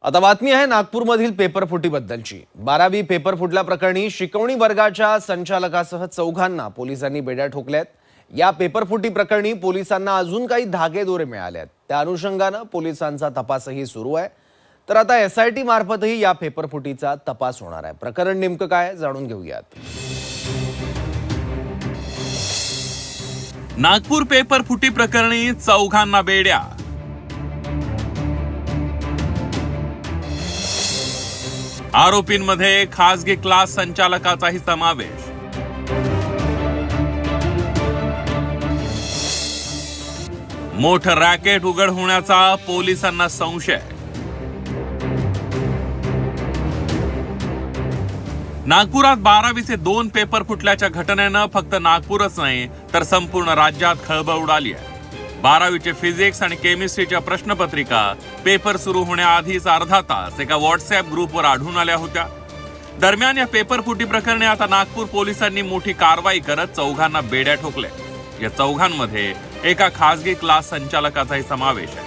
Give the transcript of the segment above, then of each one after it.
आता बातमी आहे नागपूरमधील पेपर फुटीबद्दलची। 12वी पेपर फुटल्याप्रकरणी शिकवणी वर्गाच्या संचालकासह चौघांना पोलिसांनी बेड्या ठोकल्यात। या पेपर फुटी प्रकरणी पोलिसांना अजून काही धागेदोरे मिळाले आहेत। त्या अनुषंगाने पोलिसांचा तपासही सुरू आहे। तर आता एसआयटी मार्फतही या पेपर फुटीचा तपास होणार आहे। प्रकरण नेमकं काय जाणून घेऊयात। नागपूर पेपर फुटी प्रकरणी चौघांना बेड्या। आरोपींमध्ये खासगी क्लास संचालकाचाही समावेश। मोठं रॅकेट उघड होण्याचा पोलिसांना संशय। नागपुरात 12वीचे 2 पेपर फुटल्याच्या घटनेनं फक्त नागपूरच नाही तर संपूर्ण राज्यात खळबळ उडाली आहे। 12वीचे फिजिक्स आणि केमिस्ट्रीच्या प्रश्नपत्रिका पेपर सुरू होण्याआधीच अर्धा तास एका व्हॉट्सअप ग्रुपवर आढळून आल्या होत्या। दरम्यान या पेपर फुटी प्रकरणी आता नागपूर पोलिसांनी मोठी कारवाई करत चौघांना बेड्या ठोकल्या। या चौघांमध्ये एका खासगी क्लास संचालकाचाही समावेश आहे।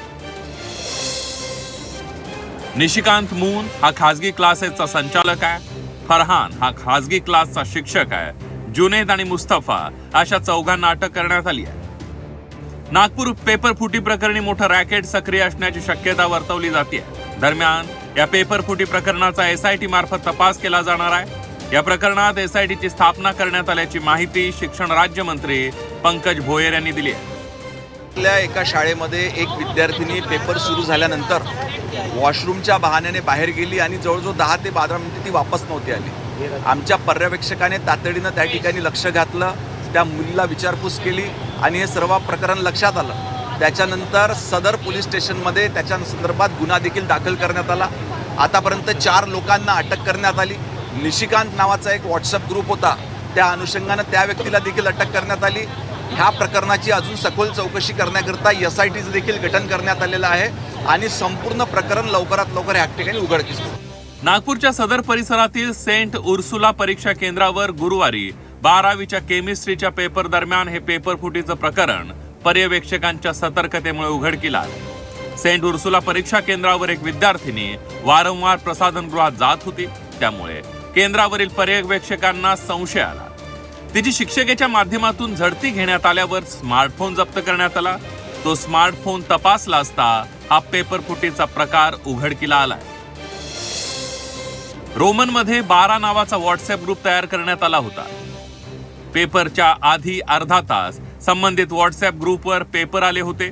निशिकांत मून हा खासगी क्लासेसचा संचालक आहे। फरहान हा खासगी क्लासचा शिक्षक आहे। जुनेद आणि मुस्तफा अशा चौघांना अटक करण्यात आली आहे। नागपूर पेपर फुटी प्रकरणी मोठं रॅकेट सक्रिय असण्याची शक्यता वर्तवली जाते। दरम्यान या पेपर फुटी प्रकरणाचा एसआयटी मार्फत तपास केला जाणार आहे। या प्रकरणात एसआयटीची स्थापना करण्यात आल्याची माहिती शिक्षण राज्यमंत्री पंकज भोयर यांनी दिली आहे। आपल्या एका शाळेमध्ये एक विद्यार्थिनी पेपर सुरू झाल्यानंतर वॉशरूमच्या बहाण्याने बाहेर गेली आणि जवळजवळ 10 ते 12 मिनिटे ती वापस नव्हती आली। आमच्या पर्यवेक्षकाने तातडीनं त्या ठिकाणी लक्ष घातलं, त्या मुलीला विचारपूस केली आणि हे सर्व प्रकरण लक्षात आलं। त्याच्यानंतर सदर पोलीस स्टेशनमध्ये त्याच्या संदर्भात गुन्हा देखील दाखल करण्यात आला। आतापर्यंत 4 लोकांना अटक करण्यात आली। निशिकांत नावाचा एक व्हॉट्सअप ग्रुप होता, त्या अनुषंगानं त्या व्यक्तीला देखील अटक करण्यात आली। ह्या प्रकरणाची अजून सखोल चौकशी करण्याकरता एसआयटीचं देखील गठन करण्यात आलेलं आहे आणि संपूर्ण प्रकरण लवकरात लवकर ह्या ठिकाणी उघडकीस येईल। नागपूरच्या सदर परिसरातील सेंट उर्सुला परीक्षा केंद्रावर गुरुवारी 12वीच्या केमिस्ट्रीच्या पेपर दरम्यान हे पेपर फुटीचं प्रकरण पर्यवेक्षकांच्या सतर्कतेमुळे उघडकीला आले। सेंट उर्सुला परीक्षा केंद्रावर एक विद्यार्थिनी वारंवार प्रसाधनगृहात जात होती, त्यामुळे केंद्रावरील पर्यवेक्षकांना संशय आला। तिची शिक्षकेच्या माध्यमातून झडती घेण्यात आल्यावर स्मार्टफोन जप्त करण्यात आला। तो स्मार्टफोन तपासला असता हा पेपर फुटीचा प्रकार उघडकीला आलाय। रोमनमध्ये 12 नावाचा व्हॉट्सअप ग्रुप तयार करण्यात आला होता। पेपरच्या आधी अर्धा तास संबंधित व्हॉट्सअप ग्रुपवर पेपर आले होते।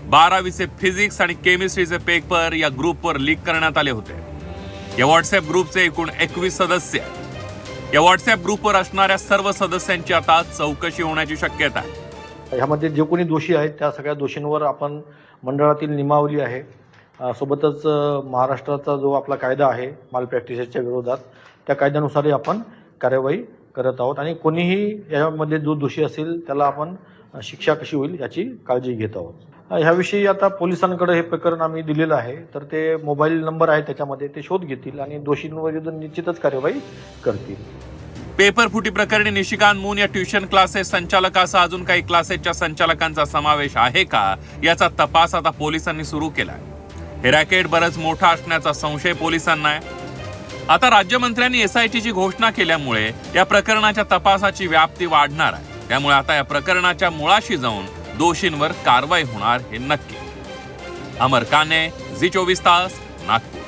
12वीचे फिजिक्स आणि केमिस्ट्रीचे पेपर या ग्रुपवर लीक करण्यात आले होते। या व्हॉट्सअप ग्रुपचे एकूण 21 सदस्य आहेत। या व्हॉट्सअप ग्रुपवर असणाऱ्या सर्व सदस्यांची आता चौकशी होण्याची शक्यता आहे। यामध्ये जे कोणी दोषी आहेत त्या सगळ्या दोषींवर आपण मंडळातील नियमावली आहे, सोबतच महाराष्ट्राचा जो आपला कायदा आहे माल प्रॅक्टिसेसच्या विरोधात, त्या कायद्यानुसारही आपण कार्यवाही करत आहोत आणि कोणीही यामध्ये जो दोषी असेल त्याला आपण शिक्षा कशी होईल याची काळजी घेत आहोत। ह्याविषयी आता पोलिसांकडे हे प्रकरण आम्ही दिलेलं आहे, तर ते मोबाईल नंबर आहे त्याच्यामध्ये ते शोध घेतील आणि दोषींविरुद्ध निश्चितच कार्यवाही करतील। पेपर फुटी प्रकरणी निशिकांत मून या ट्युशन क्लासेस संचालकासह अजून काही क्लासेसच्या संचालकांचा समावेश आहे का याचा तपास आता पोलिसांनी सुरू केलाय। हे रॅकेट बरंच मोठा असण्याचा संशय पोलिसांना आहे। आता राज्यमंत्र्यांनी एसआयटीची घोषणा केल्यामुळे या प्रकरणाच्या तपासाची व्याप्ती वाढणार आहे। त्यामुळे आता या प्रकरणाच्या मुळाशी जाऊन दोषींवर कारवाई होणार हे नक्की। अमर काने, झी 24 तास, नागपूर।